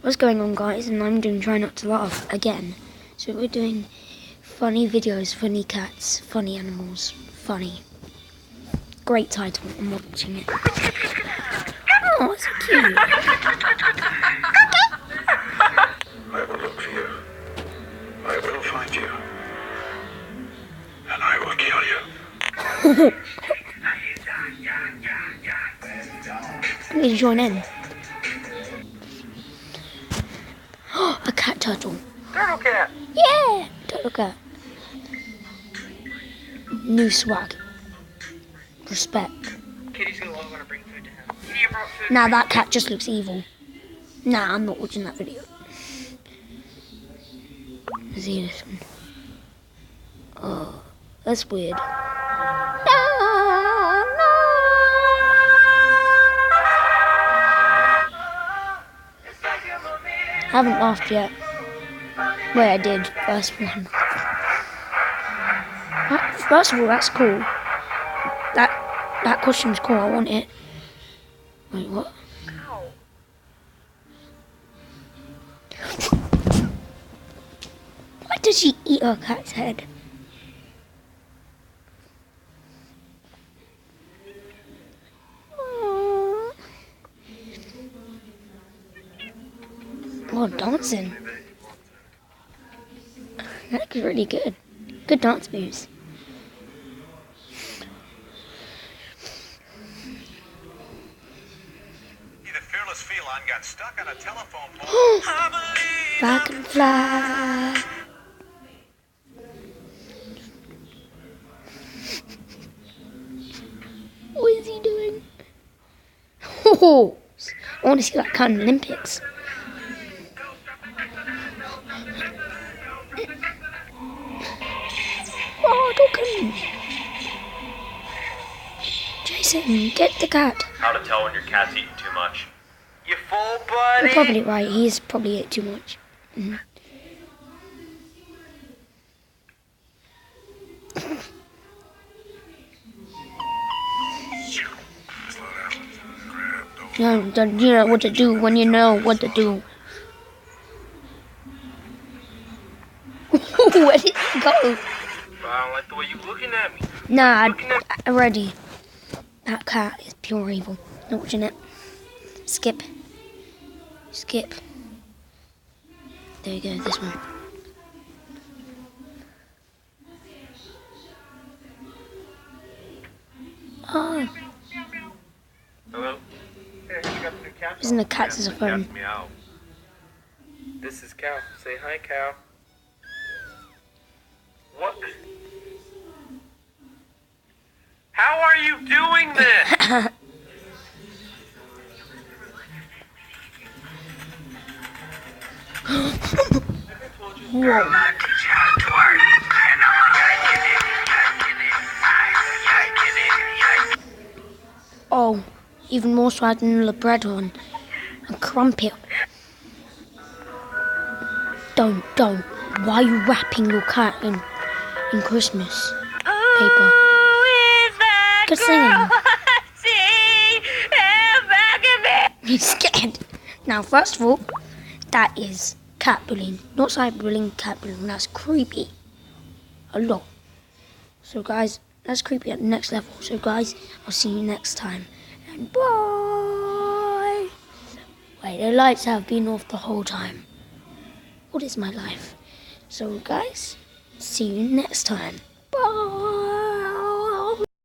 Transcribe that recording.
What's going on, guys? And I'm doing Try Not to Laugh again. So we're doing funny videos, funny cats, funny animals, funny. Great title. I'm watching it. Oh, it's so cute. I will look for you. I will find you. And I will kill you. Please join in. A cat turtle. Turtle cat. Yeah, turtle cat. New swag. Respect. Kitty's gonna want to bring food to him. Kitty, you brought food. Now that cat just looks evil. Nah, I'm not watching that video. See this one. Oh, that's weird. I haven't laughed yet. Wait, I did. First one. First of all, that's cool. That costume's cool. I want it. Wait, what? Why did she eat her cat's head? Oh, dancing. That's really good. Good dance moves. The fearless feline got stuck on a telephone pole. Back and fly. What is he doing? Oh, I want to see that kind of Olympics. Oh, don't come. Jason, get the cat. How to tell when your cat's eating too much. You full, buddy? You're probably right. He's probably ate too much. No, you know what to do when you know what to do. Where did he go? I don't like the way you're looking at me. Nah, already. That cat is pure evil. Not watching it. Skip. Skip. There you go, this one. Oh, Hello? Hey, you got the new cat? isn't a cat as a phone? Cat's meow. This is Cal. Say hi, Cal. What? How are you doing this? Whoa. Oh, even more swag than a Labrador and Crumpet. Don't. Why are you wrapping your cat in Christmas paper? Good singing. He's scared. Now, first of all, that is cat bullying. Not cyberbullying, cat bullying. That's creepy. A lot. So, guys, that's creepy at the next level. So, guys, I'll see you next time. And bye. Wait, the lights have been off the whole time. What is my life? So, guys, see you next time.